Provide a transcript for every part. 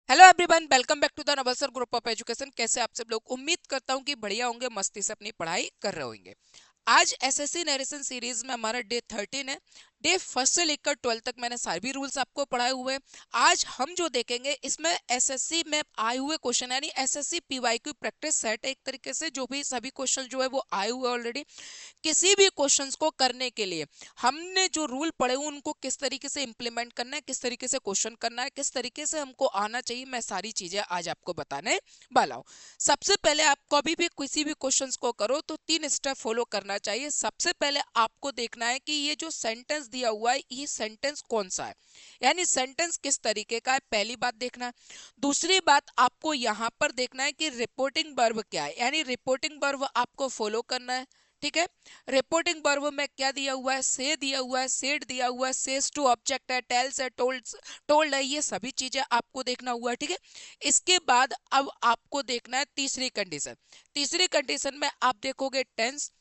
Hello everyone, welcome back to the Navalsar group of education. कैसे आप सब लोग? उम्मीद करता हूँ कि बढ़िया होंगे, मस्ती से अपनी पढ़ाई कर रहे होंगे। आज एसएससी नरेशन सीरीज में हमारा डे 13 है। डे फर्स्ट से लेकर 12 तक मैंने सारे भी रूल्स आपको पढ़ाए हुए हैं। आज हम जो देखेंगे इसमें एसएससी में आए हुए क्वेश्चन यानी एसएससी पीवाईक्यू प्रैक्टिस सेट है। एक तरीके से जो भी सभी क्वेश्चन जो है वो आए हुए ऑलरेडी। किसी भी क्वेश्चंस को करने के लिए हमने जो रूल पढ़े हुए उनको किस तरीके से इंप्लीमेंट करना है, किस तरीके से क्वेश्चन करना है, किस तरीके से हमको आना चाहिए, मैं सारी चीजें आज आपको बताने वाला हूँ। सबसे पहले आप कभी भी किसी भी क्वेश्चंस को करो तो 3 स्टेप फॉलो करना चाहिए। सबसे पहले आपको देखना है कि ये जो सेंटेंस दिया हुआ है ये सेंटेंस कौन सा है, यानी सेंटेंस किस तरीके का है, पहली बात देखना है। दूसरी बात आपको यहाँ पर देखना है कि रिपोर्टिंग वर्ब क्या है, यानी रिपोर्टिंग वर्ब आपको फॉलो करना है। ठीक है, रिपोर्टिंग वर्ब में क्या दिया हुआ है, से दिया हुआ है, सेड दिया हुआ है, सेज टू ऑब्जेक्ट है, टेल्स है, टोल्ड है, ये सभी चीजें आपको देखना हुआ है। ठीक है, इसके बाद अब आपको देखना है तीसरी कंडीशन। तीसरी कंडीशन में आप देखोगे टेंस।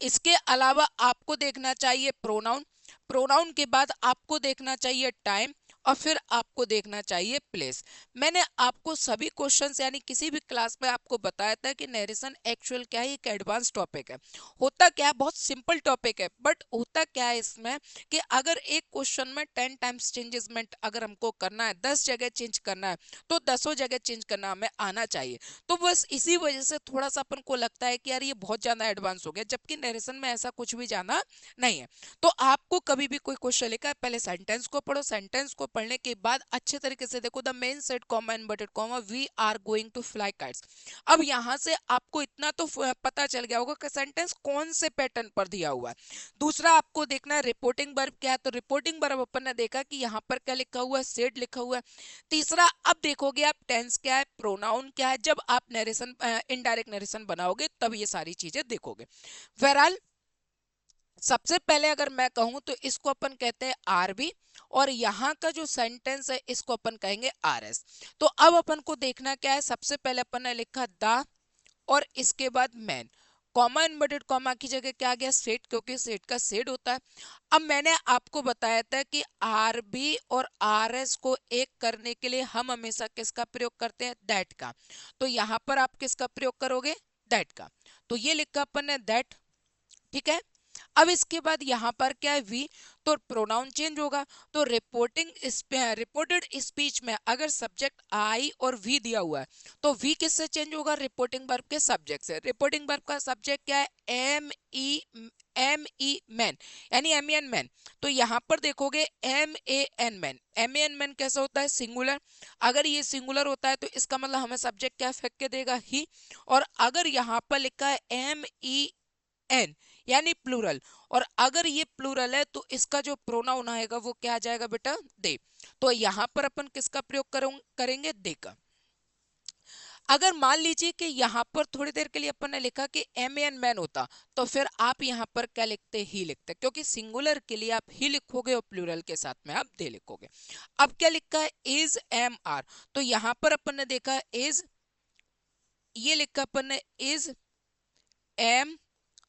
इसके अलावा आपको देखना चाहिए प्रोनाउन। प्रोनाउन के बाद आपको देखना चाहिए टाइम, और फिर आपको देखना चाहिए प्लेस। मैंने आपको सभी क्वेश्चंस यानी किसी भी क्लास में आपको बताया था कि नरेशन एक्चुअल क्या है, एक एडवांस टॉपिक है। होता क्या है, बहुत सिंपल टॉपिक है, बट होता क्या है इसमें कि अगर एक क्वेश्चन में 10 टाइम्स चेंजेसमेंट अगर हमको करना है, 10 जगह चेंज करना है, तो 10 जगह चेंज करना हमें आना चाहिए। तो बस इसी वजह से थोड़ा सा अपन को लगता है कि यार ये बहुत ज्यादा एडवांस हो गया, जबकि नरेशन में ऐसा कुछ भी जाना नहीं है। तो आपको कभी भी कोई क्वेश्चन लिखा है, पहले सेंटेंस को पढ़ो, सेंटेंस को पढ़ने के बाद अच्छे तरीके से देखो, the man said comma inverted comma we are going to fly kites. अब यहां से आपको इतना तो पता चल गया होगा कि सेंटेंस कौन से पैटर्न पर दिया हुआ है। दूसरा आपको देखना है रिपोर्टिंग वर्ब क्या है, तो रिपोर्टिंग वर्ब अपन ने देखा कि यहाँ पर क्या लिखा हुआ है, सेड लिखा हुआ है। तीसरा अब देखोगे आप टेंस क्या है, प्रोनाउन क्या है। जब आप नरेशन इनडायरेक्ट नरेशन बनाओगे तब ये सारी चीजें देखोगे। बहरहाल सबसे पहले अगर मैं कहूं तो इसको अपन कहते हैं आरबी, और यहाँ का जो सेंटेंस है इसको अपन कहेंगे आरएस। तो अब अपन को देखना क्या है, सबसे पहले अपन ने लिखा द, और इसके बाद मैन, कॉमा इन्वर्टेड कॉमा की जगह क्या आ गया, सेट, क्योंकि सेट का सेड होता है। अब मैंने आपको बताया था कि आरबी और आरएस को एक करने के लिए हम हमेशा किसका प्रयोग करते हैं, दैट का। तो यहाँ पर आप किसका प्रयोग करोगे, दैट का। तो ये लिखा अपन ने दैट। ठीक है, अब इसके बाद यहाँ पर क्या है, वी, तो प्रोनाउन चेंज होगा। तो रिपोर्टेड स्पीच में अगर सब्जेक्ट आई और वी दिया हुआ है तो वी किससे चेंज होगा, रिपोर्टिंग वर्ब के सब्जेक्ट से। रिपोर्टिंग वर्ब का सब्जेक्ट क्या है, एम ई मैन, यानी एम एन मैन। तो यहाँ पर देखोगे M A N man, M A N man कैसा होता है, सिंगुलर। अगर ये सिंगुलर होता है तो इसका मतलब हमें सब्जेक्ट क्या फेंक के देगा, ही। और अगर यहाँ पर लिखा है एम ई एन यानी प्लूरल, और अगर ये प्लूरल है तो इसका जो प्रोनाउन आएगा वो क्या आ जाएगा बेटा, दे। तो यहाँ पर अपन किसका प्रयोग करेंगे, दे का। अगर मान लीजिए कि यहाँ पर थोड़ी देर के लिए अपन ने लिखा कि एम एन मैन होता, तो फिर आप यहाँ पर क्या लिखते, ही लिखते, क्योंकि सिंगुलर के लिए आप ही लिखोगे और प्लूरल के साथ में आप दे लिखोगे। अब क्या लिखा है, इज एम आर, तो यहाँ पर अपन ने देखा इज, ये लिखा अपन ने इज एम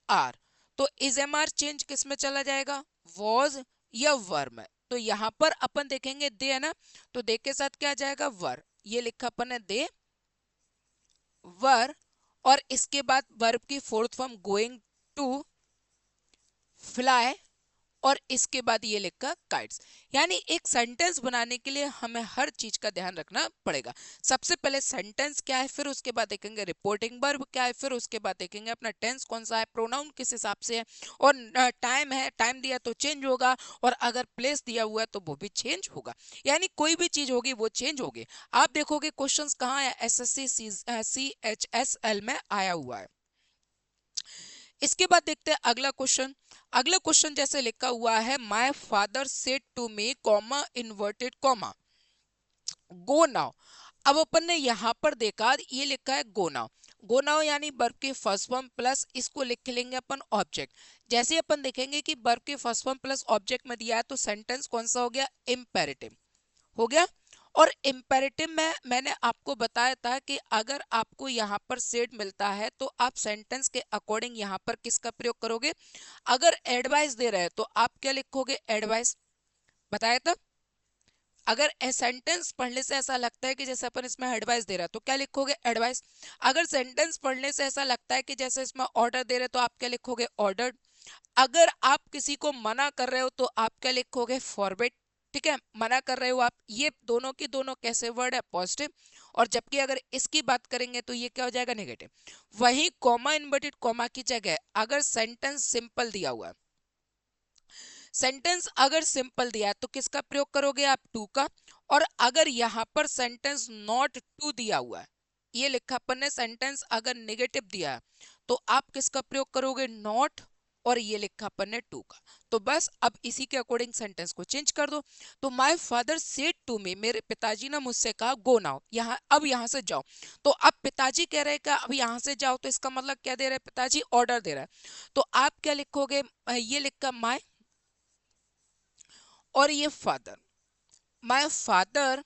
आर, तो इज एम आर चेंज किस में चला जाएगा, वॉज या वर में। तो यहां पर अपन देखेंगे दे है ना, तो दे के साथ क्या आ जाएगा, वर। ये लिखा अपन ने दे वर, और इसके बाद वर्ब की fourth form going to fly, और इसके बाद ये लिखा काइट्स। यानी एक सेंटेंस बनाने के लिए हमें हर चीज का ध्यान रखना पड़ेगा। सबसे पहले सेंटेंस क्या है, फिर उसके बाद देखेंगे रिपोर्टिंग वर्ब क्या है, फिर उसके बाद देखेंगे अपना टेंस कौन सा है, प्रोनाउन किस हिसाब से है, और टाइम है, टाइम दिया तो चेंज होगा, और अगर प्लेस दिया हुआ है तो वो भी चेंज होगा। यानी कोई भी चीज होगी वो चेंज होगी। आप देखोगे क्वेश्चंस कहाँ है, एसएससी CHSL में आया हुआ है। इसके बाद देखते हैं अगला क्वेश्चन। अगला क्वेश्चन जैसे लिखा हुआ है, my father said to me comma inverted comma go now. अब अपन ने यहाँ पर देखा ये लिखा है गो नाउ। गो नाउ यानी वर्ब की फर्स्ट फॉर्म प्लस इसको लिख लेंगे अपन ऑब्जेक्ट। जैसे अपन देखेंगे कि वर्ब की फर्स्ट फॉर्म प्लस ऑब्जेक्ट में दिया है तो सेंटेंस कौन सा हो गया, इम्पेरेटिव हो गया। और इम्पेरेटिव में मैंने आपको बताया था कि अगर आपको यहाँ पर सेड मिलता है तो आप सेंटेंस के अकॉर्डिंग यहाँ पर किसका प्रयोग करोगे। अगर एडवाइस दे रहे हैं तो आप क्या लिखोगे, एडवाइस, बताया था। अगर सेंटेंस पढ़ने से ऐसा लगता है कि जैसे अपन इसमें एडवाइस दे रहा है तो क्या लिखोगे, एडवाइस। अगर सेंटेंस पढ़ने से ऐसा लगता है कि जैसे इसमें ऑर्डर दे रहे तो आप क्या लिखोगे, ऑर्डर। अगर आप किसी को मना कर रहे हो तो आप क्या लिखोगे, फॉरबिड। ठीक है, मना कर रहे हो आप, ये दोनों की दोनों कैसे वर्ड है, पॉजिटिव। और जबकि अगर इसकी बात करेंगे तो ये क्या हो जाएगा, नेगेटिव। वही कॉमा इन्वर्टेड कॉमा की जगह अगर सेंटेंस सिंपल दिया हुआ है, सेंटेंस अगर सिंपल दिया है तो किसका प्रयोग करोगे आप, टू का। और अगर यहां पर सेंटेंस नॉट टू दिया हुआ है, ये लिखा अपन ने, सेंटेंस अगर नेगेटिव दिया है तो आप किसका प्रयोग करोगे, नॉट। और ये लिखा अपन ने टू का। तो बस अब इसी के अकॉर्डिंग सेंटेंस को चेंज कर दो। तो my father said to me, मेरे पिताजी ने मुझसे कहा, गो नाउ, यहाँ अब यहाँ से जाओ। तो अब पिताजी कह रहे हैं कि अब यहाँ से जाओ, तो इसका मतलब क्या दे रहे हैं पिताजी, ऑर्डर दे रहा है। तो आप क्या लिखोगे, ये लिखा माय, और ये फादर, माय फादर,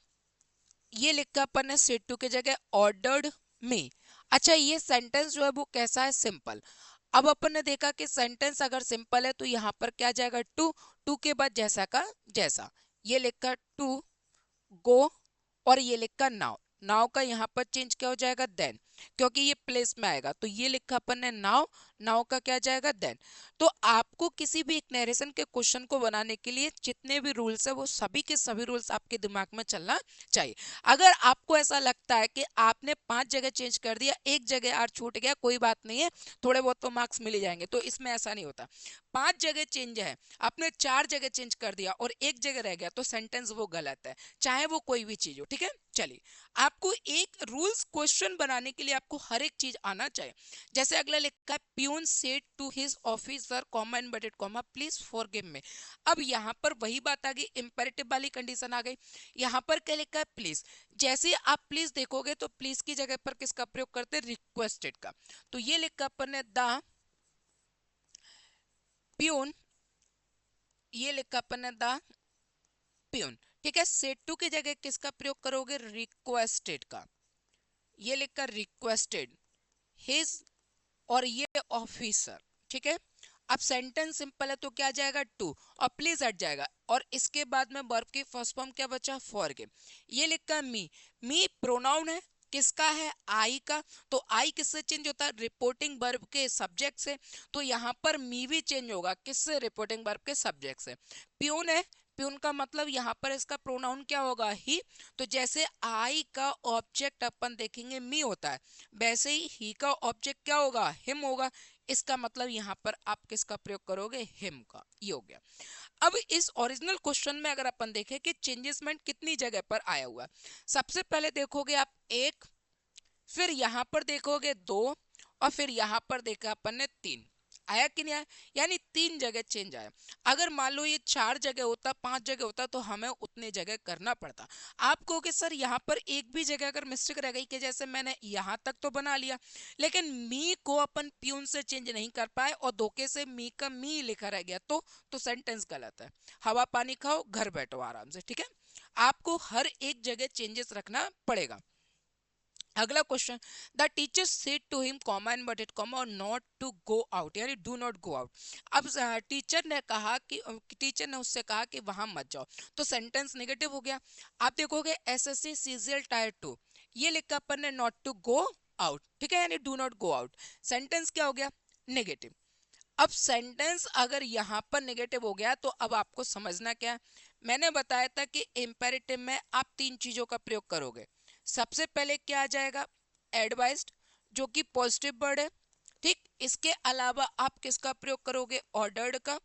ये लिखा अपन ने सेड टू की जगह ऑर्डर्ड मी। अच्छा, ये सेंटेंस जो है वो कैसा है, सिंपल। अब अपन ने देखा कि सेंटेंस अगर सिंपल है तो यहाँ पर क्या जाएगा, टू। टू के बाद जैसा का जैसा, ये लिखा टू गो, और ये लिखा नाउ। नाउ का यहाँ पर चेंज क्या हो जाएगा, देन, क्योंकि ये प्लेस में आएगा। तो ये लिखा अपन ने नाउ, नाउ का क्या जाएगा, देन। तो आपको किसी भी एक नरेशन के क्वेश्चन को बनाने के लिए जितने भी रूल्स है वो सभी के सभी रूल्स आपके दिमाग में चलना चाहिए। अगर आपको ऐसा लगता है कि आपने 5 जगह चेंज कर दिया, एक जगह आर छूट गया, कोई बात नहीं है, थोड़े बहुत तो मार्क्स मिल ही जाएंगे। तो इसमें ऐसा नहीं होता। 5 जगह चेंज है, आपने 4 जगह चेंज कर दिया और एक जगह रह गया, तो सेंटेंस वो गलत है, चाहे वो कोई भी चीज हो। ठीक है, चलिए। आपको एक रूल्स क्वेश्चन बनाने के लिए आपको हर एक चीज आना चाहिए। जैसे अगला लिखा है, peon said to his officer, comma inverted comma, please forgive me. अब यहाँ पर वही बात आ गई, इंपेरेटिव वाली कंडीशन आ गई। यहाँ पर क्या लिखा है, प्लीज। जैसे आप प्लीज देखोगे तो प्लीज की जगह पर किसका प्रयोग करते हैं, रिक्वेस्टेड का। तो ये लिखा अपन ने, द प्यून, ये लिखा अपन ने, द प्यून। ठीक है, सेड टू की जगह किसका प्रयोग करोगे, रिक्वेस्टेड का। ये लिखा रिक्वेस्टेड हिज, और ये ऑफिसर। ठीक है, अब सेंटेंस सिंपल है तो क्या जाएगा, टू, और प्लीज हट जाएगा, और इसके बाद में वर्ब की फर्स्ट फॉर्म क्या बचा, फॉरगिव। ये लिखा मी, मी प्रोनाउन है, किसका है, आई का। तो आई किससे चेंज होता है, रिपोर्टिंग वर्ब के सब्जेक्ट से। तो यहाँ पर मी भी चेंज होगा, किससे, रिपोर्टिंग वर्ब के सब्जेक्ट से। प्यून है, प्यून का मतलब यहाँ पर इसका प्रोनाउन क्या होगा, ही। तो जैसे आई का ऑब्जेक्ट अपन देखेंगे मी होता है, वैसे ही का ऑब्जेक्ट क्या होगा, हिम होगा। इसका मतलब यहाँ पर आप किसका प्रयोग करोगे, हिम का। ये हो गया। अब इस ओरिजिनल क्वेश्चन में अगर अपन देखें कि चेंजेसमेंट कितनी जगह पर आया हुआ है, सबसे पहले देखोगे आप एक, फिर यहां पर देखोगे दो, और फिर यहां पर देखा अपन ने तीन। आया कि नहीं आया, यानी 3 जगह चेंज आया। अगर मान लो ये 4 जगह होता, 5 जगह होता, तो हमें उतने जगह करना पड़ता। आप कहोगे सर यहाँ पर एक भी जगह अगर मिस्टेक रह गई कि जैसे मैंने यहाँ तक तो बना लिया, लेकिन मी को अपन प्यून से चेंज नहीं कर पाए और धोखे से मी का मी लिखा रह गया, तो सेंटेंस गलत है। हवा पानी खाओ, घर बैठो आराम से। ठीक है, आपको हर एक जगह चेंजेस रखना पड़ेगा। अगला question, the teacher said to him, comma inverted comma, और नॉट टू गो आउट, यानी डू नॉट गो आउट। अब टीचर ने कहा कि टीचर ने उससे कहा कि वहां मत जाओ, तो सेंटेंस नेगेटिव हो गया। आप देखोगे एसएससी सीजीएल टायर 2, ये लिखा अपन ने नॉट टू गो आउट। ठीक है, यानी do not go out, sentence क्या हो गया, नेगेटिव। अब सेंटेंस अगर यहां पर नेगेटिव हो गया तो अब आपको समझना क्या है, मैंने बताया था कि इंपेरेटिव में आप 3 चीजों का प्रयोग करोगे। सबसे पहले क्या आ जाएगा, एडवाइज्ड, जो कि पॉजिटिव वर्ड है। ठीक, इसके अलावा आप किसका प्रयोग करोगे, ऑर्डर्ड का।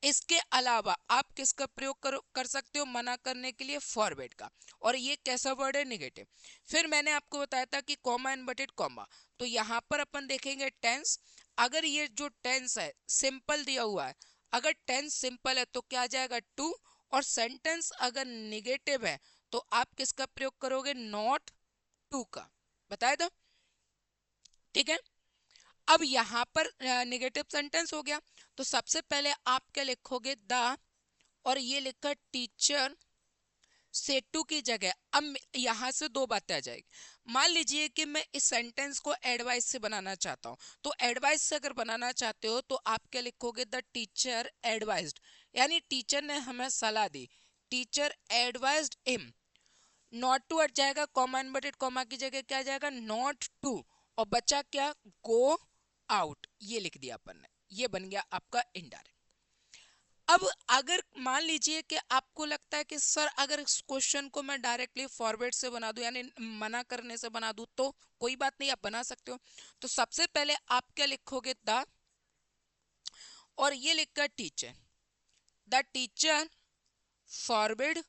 इसके अलावा आप किसका प्रयोग कर सकते हो मना करने के लिए, फॉरवर्ड का। और ये कैसा वर्ड है, नेगेटिव। फिर मैंने आपको बताया था कि कॉमा इनवर्टेड कॉमा, तो यहाँ पर अपन देखेंगे टेंस। अगर ये जो टेंस है सिंपल दिया हुआ है, अगर टेंस सिंपल है तो क्या आ जाएगा, टू। और सेंटेंस अगर निगेटिव है तो आप किसका प्रयोग करोगे, नॉट टू का। बताया था, ठीक है। अब यहां पर नेगेटिव सेंटेंस हो गया, तो सबसे पहले आप क्या लिखोगे, द, और ये लिखा टीचर सेटू की जगह। अब यहां से दो बातें आ जाएगी। मान लीजिए कि मैं इस सेंटेंस को एडवाइस से बनाना चाहता हूं, तो एडवाइस से अगर बनाना चाहते हो तो आप क्या लिखोगे, द टीचर एडवाइज्ड, यानी टीचर ने हमें सलाह दी teacher advised him not to हट जाएगा, कॉमा इनवर्टेड कॉमा की जगह क्या आ जाएगा, नॉट टू, और बचा क्या, गो आउट, ये लिख दिया अपन ने, ये बन गया आपका इनडायरेक्ट। अब अगर मान लीजिए कि आपको लगता है कि सर अगर इस क्वेश्चन को मैं डायरेक्टली फॉरवर्ड से बना दूं, यानी मना करने से बना दूं, तो कोई बात नहीं, आप बना सकते हो। तो सबसे पहले आप क्या लिखोगे, द, और ये लिखकर टीचर, द टीचर फॉरवर्ड,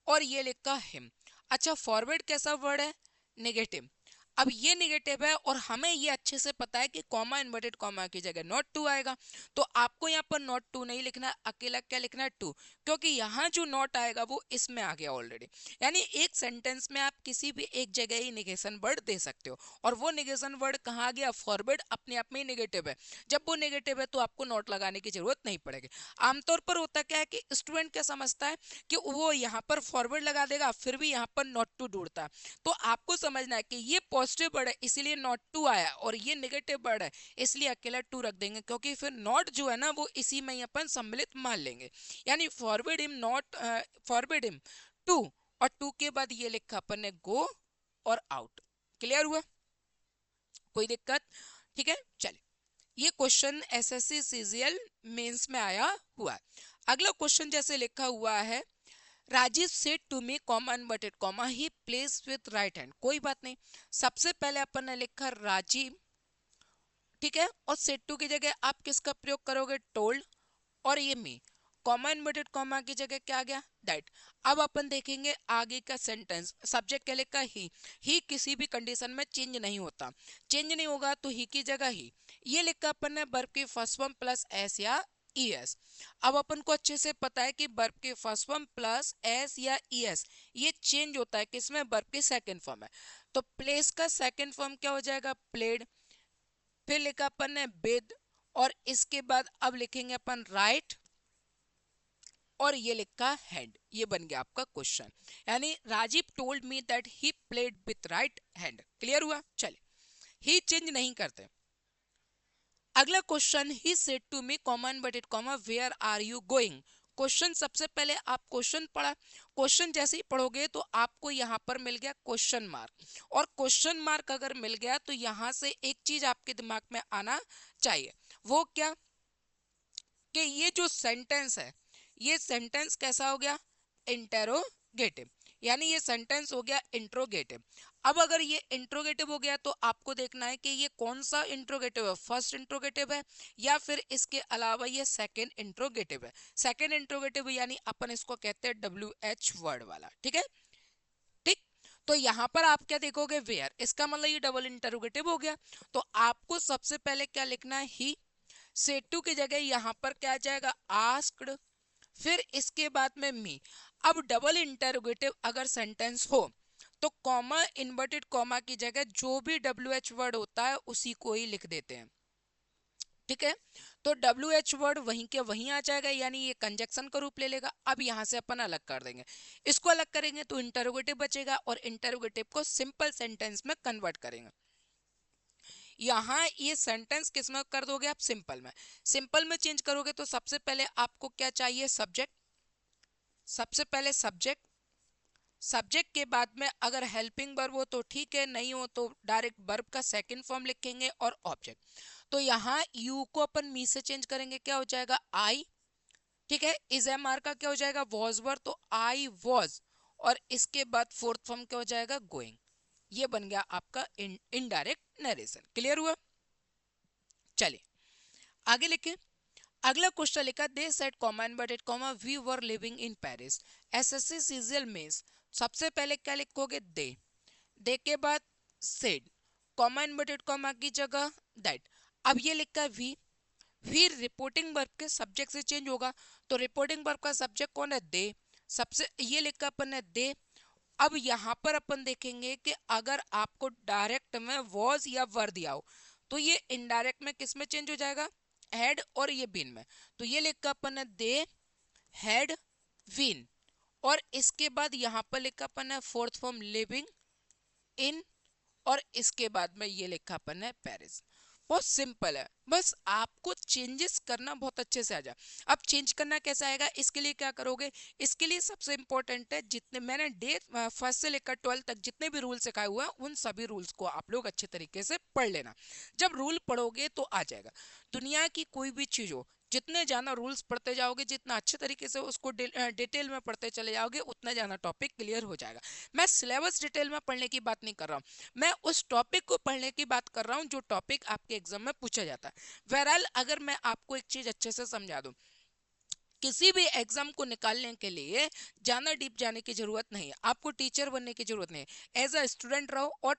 और ये लिखा हिम। अच्छा, फॉरवर्ड कैसा वर्ड है, नेगेटिव। अब ये नेगेटिव है और हमें ये अच्छे से पता है कि कॉमा इन्वर्टेड कॉमा की जगह नॉट टू आएगा, तो आपको यहाँ पर नॉट टू नहीं लिखना, अकेला क्या लिखना है, टू, क्योंकि यहाँ जो नॉट आएगा वो इसमें आ गया ऑलरेडी। यानी एक सेंटेंस में आप किसी भी एक जगह ही निगेशन वर्ड दे सकते हो, और वो निगेशन वर्ड कहाँ गया, फॉरवर्ड अपने आप में ही नेगेटिव है। जब वो नेगेटिव है तो आपको नॉट लगाने की जरूरत नहीं पड़ेगी। आमतौर पर होता क्या है कि स्टूडेंट क्या समझता है कि वो यहाँ पर फॉरवर्ड लगा देगा, फिर भी यहाँ पर नॉट टू ढूंढता है। तो आपको समझना है कि ये पॉजिटिव वर्ड है इसलिए नॉट टू आया, और ये नेगेटिव वर्ड है इसलिए अकेला टू रख देंगे, क्योंकि फिर नॉट जो है ना वो इसी में ही अपन सम्मिलित मान लेंगे। यानी forward him not, forward him to, और टू के बाद ये लिखा अपन ने गो और आउट। क्लियर हुआ, कोई दिक्कत, ठीक है। चलिए, ये क्वेश्चन एसएससी सीजीएल मेंस में आया हुआ है। अगला क्वेश्चन जैसे लिखा हुआ है, Rajiv said to me comma inverted comma he plays with right hand. कोई बात नहीं, सबसे पहले अपन ने लिखा राजीव, ठीक है, और सेड टू की जगह आप किसका प्रयोग करोगे, टोल्ड, और ये मी, कॉमा इनवर्टेड कॉमा की जगह क्या आ गया, दैट। अब अपन देखेंगे आगे का सेंटेंस, सब्जेक्ट क्या लिखा, ही किसी भी कंडीशन में चेंज नहीं होता, चेंज नहीं होगा तो ही की जगह ही, ये लिखा अपन ने वर्ब की फर्स्ट फॉर्म प्लस एस या ईएस। अब अपन को अच्छे से पता है कि वर्ब के फर्स्ट फॉर्म प्लस एस या ईएस ये चेंज होता है किसमें, वर्ब की सेकंड फॉर्म है। तो प्लेस का सेकंड फॉर्म क्या हो जाएगा, प्लेड, फिर लिखा अपन ने विद, और इसके बाद अब लिखेंगे अपन राइट, और ये लिखा हैंड, ये बन गया आपका क्वेश्चन। यानी Rajiv told me that he played with right hand. Clear हुआ, चलिए, ही चेंज नहीं करते। अगला question, he said to me comma inverted comma where are you going. Question सबसे पहले आप क्वेश्चन पढ़ा, क्वेश्चन जैसे ही पढ़ोगे तो आपको यहाँ पर मिल गया क्वेश्चन मार्क, और क्वेश्चन मार्क अगर मिल गया तो यहाँ से एक चीज आपके दिमाग में आना चाहिए, वो क्या, कि ये जो सेंटेंस है ये सेंटेंस कैसा हो गया, इंटेरोगेटिव, यानी ये सेंटेंस हो गया इंट्रोगेटिव। अब अगर ये इंट्रोगेटिव हो गया तो आपको देखना है कि ये कौन सा इंट्रोगेटिव है, फर्स्ट इंट्रोगेटिव है या फिर इसके अलावा ये सेकंड इंट्रोगेटिव है। सेकंड इंट्रोगेटिव यानी अपन इसको कहते हैं डब्ल्यू एच वर्ड वाला, ठीक है, ठीक। तो यहाँ पर आप क्या देखोगे, वेयर, इसका मतलब ये डबल इंट्रोगेटिव हो गया। तो आपको सबसे पहले क्या लिखना है, ही, सेड टू की जगह यहाँ पर क्या आ जाएगा, आस्क्ड, फिर इसके बाद में मी। अब डबल इंटरोगेटिव अगर सेंटेंस हो तो कॉमा इन्वर्टेड कॉमा की जगह जो भी डब्ल्यू एच वर्ड होता है उसी को ही लिख देते हैं, ठीक है। तो डब्ल्यू एच वर्ड वहीं के वहीं आ जाएगा, यानी ये कंजक्शन का रूप ले लेगा। अब यहां से अपन अलग कर देंगे, इसको अलग करेंगे तो इंटरोगेटिव बचेगा, और इंटरोगेटिव को सिंपल सेंटेंस में कन्वर्ट करेंगे। यहाँ ये सेंटेंस किस में कर दोगे आप, सिंपल में, सिंपल में चेंज करोगे तो सबसे पहले आपको क्या चाहिए, सब्जेक्ट, सबसे पहले सब्जेक्ट, सब्जेक्ट के बाद में अगर हेल्पिंग वर्ब हो तो ठीक है, नहीं हो तो डायरेक्ट वर्ब का सेकंड फॉर्म लिखेंगे, और ऑब्जेक्ट। तो यहाँ यू को अपन मी से चेंज करेंगे, क्या हो जाएगा, आई, ठीक है। इज एम आर का क्या हो जाएगा, वॉज वर, तो आई वॉज, और इसके बाद फोर्थ फॉर्म क्या हो जाएगा, गोइंग। ये बन गया आपका इनडायरेक्ट नरेशन। क्लियर हुआ, चलिए आगे लिखे। अगला क्वेश्चन लिखा, they said comma inverted comma we were living in Paris, SSC CGL mains. सबसे पहले क्या लिखोगे, दे के बाद सेड, कॉमा इनवर्टेड कॉमा की जगह दैट। अब ये लिखा है वी रिपोर्टिंग वर्ब के सब्जेक्ट से चेंज होगा, तो रिपोर्टिंग वर्ब का सब्जेक्ट कौन है, दे, सबसे ये लिखा अपन ने दे। अब यहाँ पर अपन देखेंगे कि अगर आपको डायरेक्ट में वॉज या वर दिया हो तो ये इनडायरेक्ट में किस में चेंज हो जाएगा, हैड और ये बीन में। तो ये लिखा अपन ने दे हैड बीन, और इसके बाद यहाँ पर लिखा अपन ने फोर्थ फॉर्म लिविंग इन, और इसके बाद में ये लिखा अपन ने पेरिस। बहुत सिंपल है, बस आपको चेंजेस करना बहुत अच्छे से आ जाए। अब चेंज करना कैसे आएगा, इसके लिए क्या करोगे, इसके लिए सबसे इंपॉर्टेंट है जितने मैंने डे फर्स्ट से लेकर 12 तक जितने भी रूल सिखाए हुए हैं उन सभी रूल्स को आप लोग अच्छे तरीके से पढ़ लेना। जब रूल पढ़ोगे तो आ जाएगा। दुनिया की कोई भी चीज हो, जितने ज्यादा रूल्स पढ़ते जाओगे, जितना अच्छे तरीके से उसको डिटेल में पढ़ते चले जाओगे, उतना ज्यादा टॉपिक क्लियर हो जाएगा। मैं सिलेबस डिटेल में पढ़ने की बात नहीं कर रहा हूँ, मैं उस टॉपिक को पढ़ने की बात कर रहा हूँ जो टॉपिक आपके एग्जाम में पूछा जाता है। बहरहाल अगर मैं आपको एक चीज अच्छे से समझा दूं, किसी भी एग्जाम को निकालने के लिए ज्यादा डीप जाने की जरूरत नहीं है, आपको टीचर बनने की जरूरत नहीं है। एज अ स्टूडेंट रहो और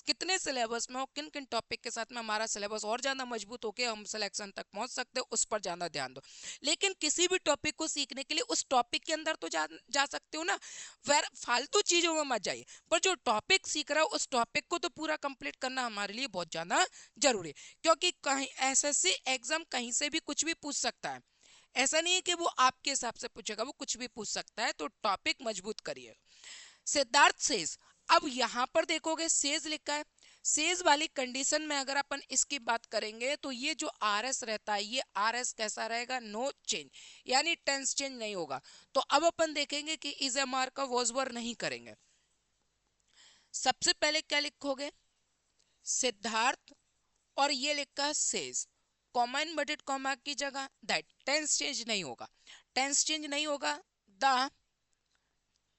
कितने सिलेबस में हो, किन किन टॉपिक के साथ में हमारा सिलेबस और ज्यादा मजबूत होकर हम सिलेक्शन तक पहुंच सकते हो, उस पर ज्यादा ध्यान दो। लेकिन किसी भी टॉपिक को सीखने के लिए उस टॉपिक के अंदर तो जा सकते हो ना, फालतू चीजों में मत जाइए, पर जो टॉपिक सीख रहा हो उस टॉपिक को तो पूरा कंप्लीट करना हमारे लिए बहुत ज्यादा जरूरी है। क्योंकि कहीं एसएससी एग्जाम कहीं से भी कुछ भी पूछ सकता है, ऐसा नहीं है कि वो आपके हिसाब से पूछेगा, वो कुछ भी पूछ सकता है, तो टॉपिक मजबूत करिए। सिद्धार्थ सेज, अब यहां पर देखोगे सेज लिखा है, सेज वाली कंडीशन में अगर अपन इसकी बात करेंगे तो ये जो आर एस रहता है, ये आर एस कैसा रहेगा, नो चेंज, यानी टेंस चेंज नहीं होगा। तो अब अपन देखेंगे कि इज एम आर का वॉज वर नहीं करेंगे। सबसे पहले क्या लिखोगे, सिद्धार्थ, और ये लिखा है सेज, कॉमा इनवर्टेड कॉमा की जगह दैट, टेंस चेंज नहीं होगा, टेंस चेंज नहीं होगा। द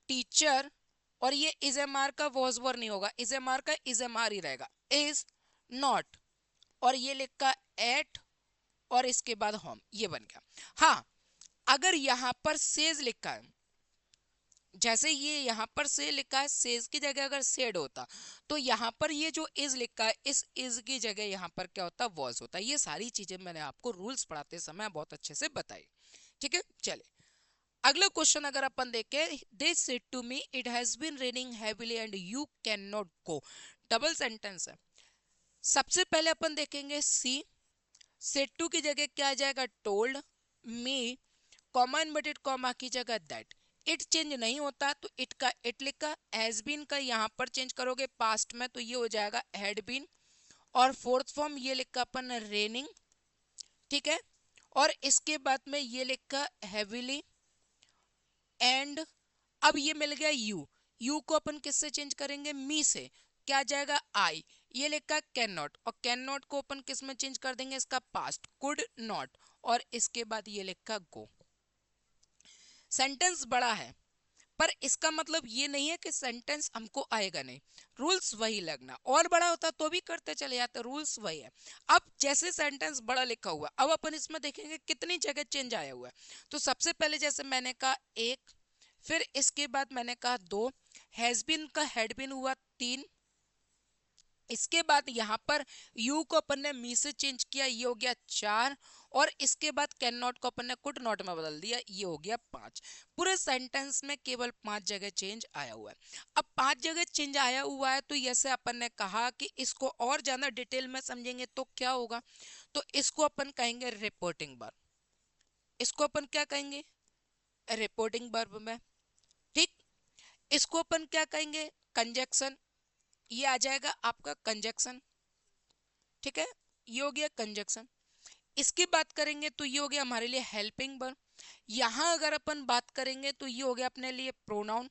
टीचर, और ये इज एम आर का वॉज वर नहीं होगा, इज एम आर का इज एम आर ही रहेगा, इज नॉट, और ये लिखा एट, और इसके बाद होम, ये बन गया। हाँ, अगर यहां पर सेज लिखा है, जैसे ये यहाँ पर से लिखा है, सेज की जगह अगर सेड होता, तो यहाँ पर ये जो इज लिखा है, इस इज की जगह यहाँ पर क्या होता, वॉज होता। ये सारी चीजें मैंने आपको रूल्स पढ़ाते समय बहुत अच्छे से बताई। ठीक है, चले अगला क्वेश्चन अगर अपन देखें, they said to me it has been raining heavily and you can not go, double sentence है। सबसे पहले अपन देखेंगे सी, सेड टू की जगह क्या आ जाएगा, told me, comma inverted comma की जगह दैट, इट चेंज नहीं होता तो इट का इट लिखा, हैज बीन का यहां पर चेंज करोगे पास्ट में तो ये हो जाएगा हैड बीन, और फोर्थ फॉर्म ये लिखा अपन रेनिंग, ठीक है, और इसके बाद में ये लिखा हैवीली, एंड अब ये मिल गया यू, यू को अपन किससे चेंज करेंगे, मी से, क्या आ जाएगा आई, ये लिखा कैन नॉट, और कैन नॉट को अपन किस में चेंज कर देंगे, इसका पास्ट कुड नॉट, और इसके बाद ये लिखा गो। सेंटेंस बड़ा है, पर इसका मतलब ये नहीं है कि सेंटेंस हमको आएगा नहीं, रूल्स वही लगना, और बड़ा होता तो भी करते चले जाते, रूल्स वही है। अब जैसे सेंटेंस बड़ा लिखा हुआ, अब अपन इसमें देखेंगे कितनी जगह चेंज आया हुआ है। तो सबसे पहले जैसे मैंने कहा एक, फिर इसके बाद मैंने कहा दो, हैज बीन का हैड बीन हुआ तीन, इसके बाद यहाँ पर यू को अपन ने मी से चेंज किया, ये हो गया चार, और इसके बाद कैन नॉट को अपन ने कुड नॉट में बदल दिया, ये हो गया पांच। पूरे सेंटेंस में केवल 5 जगह चेंज आया हुआ है। अब 5 जगह चेंज आया हुआ है तो जैसे अपन ने कहा कि इसको और ज्यादा डिटेल में समझेंगे तो क्या होगा, तो इसको अपन कहेंगे रिपोर्टिंग वर्ब, इसको अपन क्या कहेंगे, रिपोर्टिंग वर्ब में, ठीक। इसको अपन क्या कहेंगे, कंजक्शन, ये आ जाएगा आपका कंजक्शन, ठीक है, ये हो गया कंजक्शन। इसकी बात करेंगे तो ये हो गया हमारे लिए हेल्पिंग वर्ब। यहां अगर अपन बात करेंगे तो ये हो गया अपने लिए प्रोनाउन,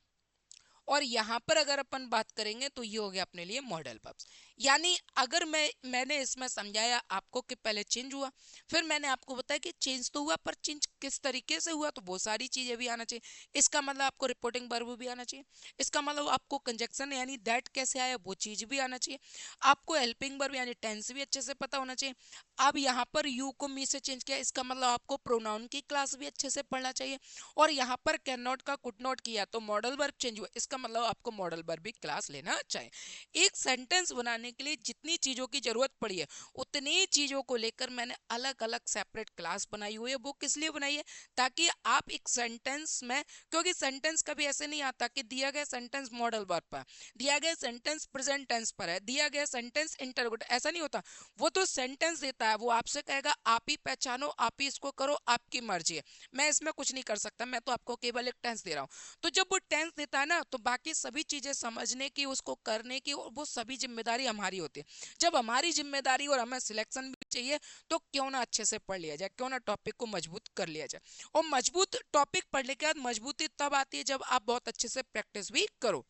और यहाँ पर अगर अपन बात करेंगे तो ये हो गया अपने लिए मॉडल वर्ब्स। यानी अगर मैंने इसमें समझाया आपको कि पहले चेंज हुआ, फिर मैंने आपको बताया कि चेंज तो हुआ, पर चेंज किस तरीके से हुआ, तो वो सारी चीजें भी आना चाहिए। इसका मतलब आपको रिपोर्टिंग वर्ब भी आना चाहिए, इसका मतलब आपको कंजक्शन यानी दैट कैसे आया वो चीज भी आना चाहिए, आपको हेल्पिंग वर्ब यानी टेंस भी अच्छे से पता होना चाहिए। अब यहाँ पर यू को मी से चेंज किया, इसका मतलब आपको प्रोनाउन की क्लास भी अच्छे से पढ़ना चाहिए, और यहाँ पर कैन नॉट का कुड नॉट किया तो मॉडल वर्ब चेंज हुआ, इसका मतलब आपको मॉडल वर्ब भी क्लास लेना चाहिए। एक सेंटेंस बनाने के लिए जितनी चीजों की जरूरत पड़ी है उतनी चीजों को लेकर मैंने अलग अलग सेपरेट क्लास बनाई हुई है। वो किस लिए बनाई है, ताकि आप एक सेंटेंस में, क्योंकि सेंटेंस कभी ऐसे नहीं आता कि दिया गया सेंटेंस मॉडल वर्ब पर, दिया गया सेंटेंस प्रेजेंट टेंस पर है, दिया गया सेंटेंस इंटरोगेटिव, ऐसा नहीं होता। वो तो सेंटेंस देता है, वो आपसे कहेगा आप ही पहचानो, आप ही इसको करो, आपकी मर्जी है, मैं इसमें कुछ नहीं कर सकता, मैं तो आपको केवल एक टेंस दे रहा हूँ। तो जब वो टेंस देता है ना, तो बाकी सभी चीजें समझने की, उसको करने की, और वो सभी जिम्मेदारी हमारी होती है। जब हमारी जिम्मेदारी और हमें सिलेक्शन भी चाहिए, तो क्यों ना अच्छे से पढ़ लिया जाए, क्यों ना टॉपिक को मजबूत कर लिया जाए। और मजबूत टॉपिक पढ़ने के बाद मजबूती तब आती है जब आप बहुत अच्छे से प्रैक्टिस भी करो।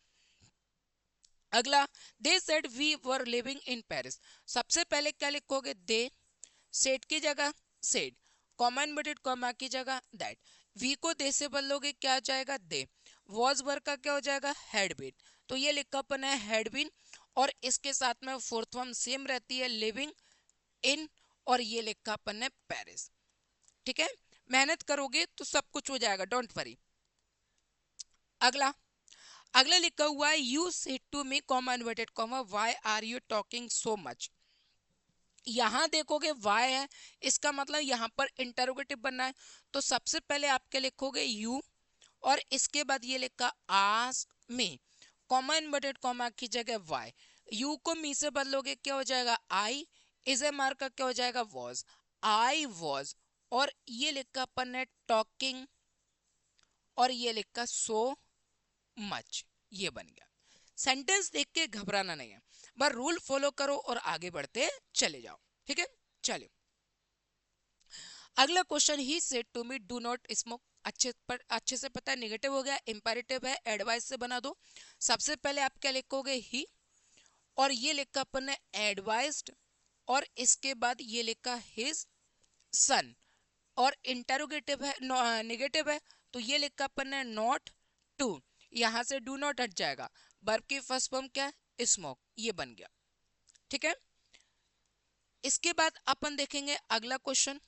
अगला, they said we were living in Paris. सबसे पहले क्या लिखोगे, दे, सेड की जगह सेड, कॉमा इनवर्टेड कॉमा की जगह दैट। वी को दे से बदलोगे क्या हो जाएगा, दे। वॉज वर का क्या हो जाएगा, हैड बीन। तो ये लिखा अपन है हैड बीन, और इसके साथ में फोर्थ वन सेम रहती है, लिविंग इन, और ये लिखा अपन है पेरिस। ठीक है, मेहनत करोगे तो सब कुछ हो जाएगा, डोंट वरी। अगला, अगला लिखा हुआ है, you said to me comma inverted comma why are you talking so much. यहां देखोगे वाई है, इसका मतलब यहां पर इंटरोगेटिव बनना है। तो सबसे पहले आप क्या लिखोगे, यू, और इसके बाद ये लिखा ask me, comma inverted comma की जगह वाई। यू को मी से बदलोगे क्या हो जाएगा, आई। इज ए मार्क का क्या हो जाएगा, वॉज, आई वॉज, और ये लिखा अपन ने टॉकिंग, और ये लिखा सो मच, ये बन गया। सेंटेंस देख के घबराना नहीं है, बस रूल फॉलो करो और आगे बढ़ते चले जाओ। ठीक है, चलिए अगला question, he said to me do not smoke. अच्छे से पता है, निगेटिव हो गया, इंपेरेटिव है, एडवाइस से बना दो। सबसे पहले आप क्या लिखोगे, ही, और ये लिखा अपन ने एडवाइज्ड, और इसके बाद ये लिखा हिज सन, और इंटेरोगेटिव है, नेगेटिव है, तो ये लिखा अपन ने नॉट टू। यहां से डू नॉट हट जाएगा, वर्ब की फर्स्ट फॉर्म क्या है, स्मोक, ये बन गया। ठीक है, इसके बाद अपन देखेंगे अगला क्वेश्चन।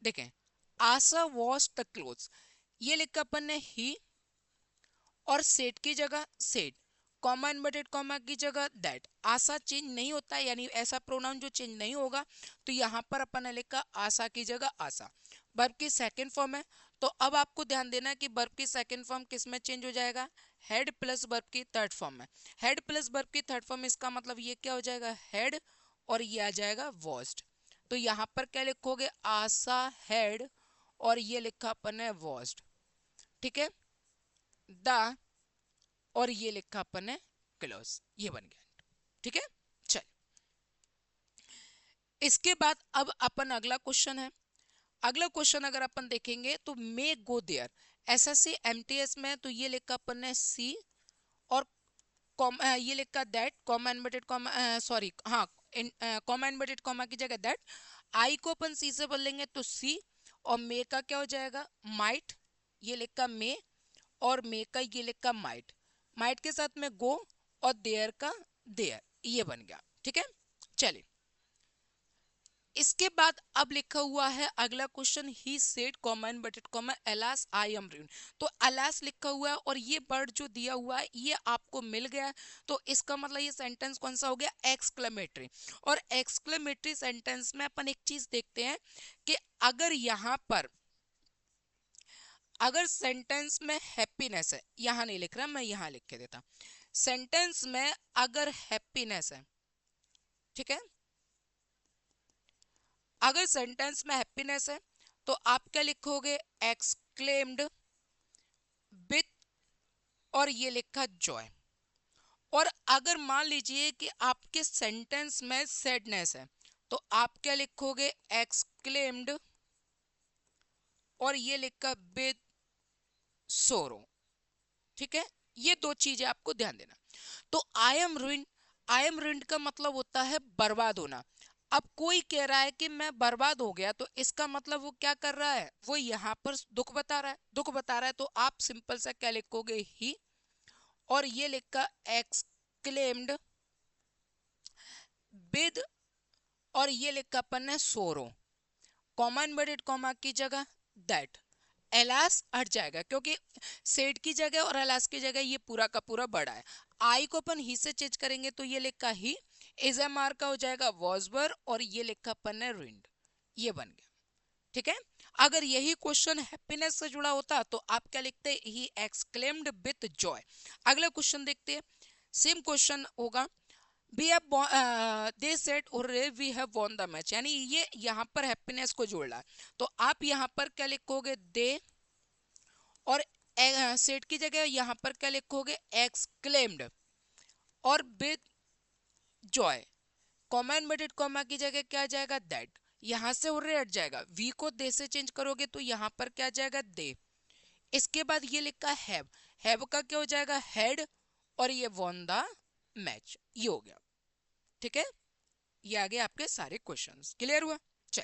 देखें, आशा वॉश द क्लोथ्स, ये लिखा अपन ने ही, और सेट की जगह सेट, कॉमा इनवर्टेड कॉमा की जगह दैट। आशा चेंज नहीं होता है, यानी ऐसा प्रोनाउन जो चेंज नहीं होगा, तो यहाँ पर अपन ने लिखा आशा की जगह आशा। वर्ब की सेकंड फॉर्म है, तो अब आपको ध्यान देना है कि वर्ब की सेकंड फॉर्म किस में चेंज हो जाएगा, हेड प्लस वर्ब की थर्ड फॉर्म में। हेड प्लस वर्ब की थर्ड फॉर्म, इसका मतलब ये क्या हो जाएगा, हेड, और ये आ जाएगा वॉस्ड। तो यहाँ पर क्या लिखोगे, आशा हेड, और ये लिखा अपन ने वॉस्ड। ठीक है, द, और ये लिखा अपन ने क्लोज, ये बन गया। ठीक है, चल इसके बाद अब अपन अगला क्वेश्चन है। अगला क्वेश्चन अगर अपन देखेंगे तो मे गो देयर, एसएससी एमटीएस में तो ये लिखा अपन ने सी, और ये लिखा that, comma inverted comma, sorry हाँ, कॉमा इनवर्टेड कॉमा की जगह दैट। आई को अपन सी से बोलेंगे तो सी, और मे का क्या हो जाएगा, माइट, ये लिखा मे, और मे का ये लिखा माइट, माइट के साथ में गो, और देयर का देयर, ये बन गया। ठीक है, चलिए इसके बाद अब लिखा हुआ है अगला question, he said comma inverted comma alas I am ruined. तो अलास लिखा हुआ है, और ये वर्ड जो दिया हुआ है ये आपको मिल गया है, तो इसका मतलब ये सेंटेंस कौन सा हो गया, एक्सक्लेमेटरी। और एक्सक्लेमेटरी सेंटेंस में अपन एक चीज देखते हैं कि अगर यहाँ पर, अगर सेंटेंस में हैप्पीनेस है, यहां नहीं लिख रहा, मैं यहां लिख के देता, सेंटेंस में अगर हैप्पीनेस है, ठीक है, अगर सेंटेंस में हैप्पीनेस है, तो आप क्या लिखोगे, एक्सक्लेम्ड विथ, और ये लिखा जॉय। और अगर मान लीजिए कि आपके सेंटेंस में सैडनेस है, तो आप क्या लिखोगे, एक्सक्लेम्ड, और ये लिखा विद सोरो। ठीक है, ये दो चीजें आपको ध्यान देना। तो I am ruined, I am ruined का मतलब होता है बर्बाद होना। अब कोई कह रहा है कि मैं बर्बाद हो गया, तो इसका मतलब वो क्या कर रहा है, वो यहाँ पर दुख बता रहा है, दुख बता रहा है, तो आप सिंपल सा क्या लिखोगे, ही, और ये लिखा एक्सक्लेम्ड विद, और ये लिखा अपन ने सोरो, कॉमा इनवर्टेड कॉमा की जगह दैट। एलास हट जाएगा क्योंकि सेड की जगह और एलास की जगह ये पूरा का पूरा बड़ा है। आई को अपन ही से चेंज करेंगे, तो ये लिखा ही, इज एम आर का हो जाएगा वॉजबर, और ये लिखा अपन ने रूइंड, ये बन गया। ठीक है, अगर यही क्वेश्चन हैप्पीनेस से जुड़ा होता तो आप क्या लिखते, ही एक्सक्लेम्ड विथ जॉय। अगला क्वेश्चन देखते हैं, सेम क्वेश्चन होगा, वी हैव दे सेड और we have won the match, यानी ये यहाँ पर हैप्पीनेस को जोड़ रहा है, तो आप यहाँ पर क्या लिखोगे, दे, और सेट की जगह यहाँ पर क्या लिखोगे, एक्सक्लेम्ड और with Joy. Comma inverted comma की जगह क्या आ जाएगा, दैट। यहां से उर्रे हट जाएगा, वी को दे से चेंज करोगे तो यहां पर क्या आ जाएगा, दे। इसके बाद ये लिखा हैव का क्या हो जाएगा, हेड, और ये वॉन द मैच, ये हो गया। ठीक है, ये आगे आपके सारे क्वेश्चंस क्लियर हुआ। चल,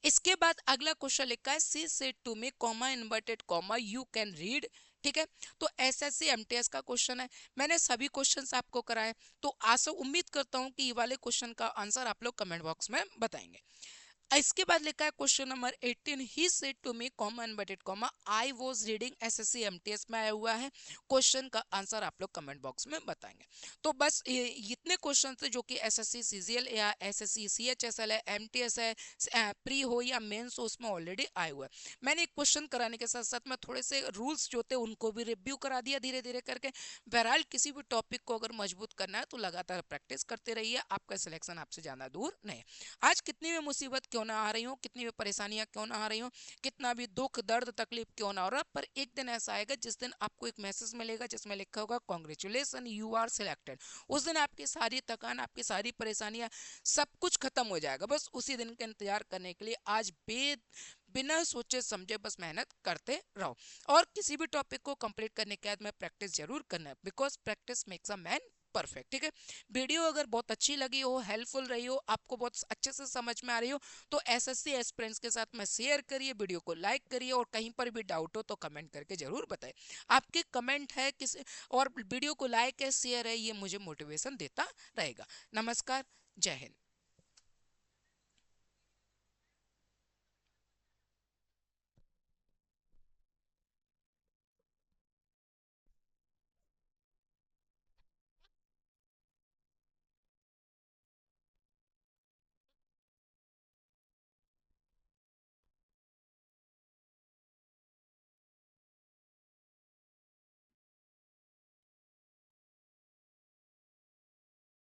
इसके बाद अगला क्वेश्चन लिखा है she said to me comma inverted comma you can read. ठीक है, तो एसएससी एमटीएस का क्वेश्चन है, मैंने सभी क्वेश्चंस आपको कराए, तो आशा उम्मीद करता हूं कि ये वाले क्वेश्चन का आंसर आप लोग कमेंट बॉक्स में बताएंगे। इसके बाद लिखा है question number 18, he said to me comma inverted comma I was reading SSC MTS में आया हुआ है। क्वेश्चन का आंसर आप लोग कमेंट बॉक्स में बताएंगे। तो बस इतने क्वेश्चन थे जो कि एसएससी सीजीएल या एसएससी सीएचएसएल है, एमटीएस है, प्री हो या मेंस हो, उसमें ऑलरेडी आए हुए हैं। मैंने एक क्वेश्चन कराने के साथ साथ मैं थोड़े से रूल्स जो थे उनको भी रिव्यू करा दिया धीरे धीरे करके। बहरहाल किसी भी टॉपिक को अगर मजबूत करना है तो लगातार प्रैक्टिस करते रहिए, आपका सिलेक्शन आपसे ज्यादा दूर नहीं है। आज कितनी भी मुसीबत क्यों ना आ रही हो, कितनी भी परेशानियां क्यों ना आ रही हो, कितना भी दुख दर्द तकलीफ क्यों ना हो रहा, पर एक दिन ऐसा आएगा जिस दिन आपको एक मैसेज मिलेगा जिसमें लिखा होगा कॉन्ग्रेचुलेसन यू आर सिलेक्टेड। उस दिन आपकी सारी थकान, आपकी सारी परेशानियां, सब कुछ खत्म हो जाएगा। बस उसी दिन का इंतजार करने के लिए आज बिना सोचे समझे बस मेहनत करते रहो। और किसी भी टॉपिक को कंप्लीट करने के बाद में प्रैक्टिस जरूर करना है, because practice makes a man perfect. ठीक है, वीडियो अगर बहुत अच्छी लगी हो, हेल्पफुल रही हो, आपको बहुत अच्छे से समझ में आ रही हो, तो एसएससी एस्पिरेंट्स के साथ में शेयर करिए, वीडियो को लाइक करिए, और कहीं पर भी डाउट हो तो कमेंट करके जरूर बताएं। आपके कमेंट है किसी और वीडियो को लाइक है, शेयर है, ये मुझे मोटिवेशन देता रहेगा। नमस्कार, जय हिंद।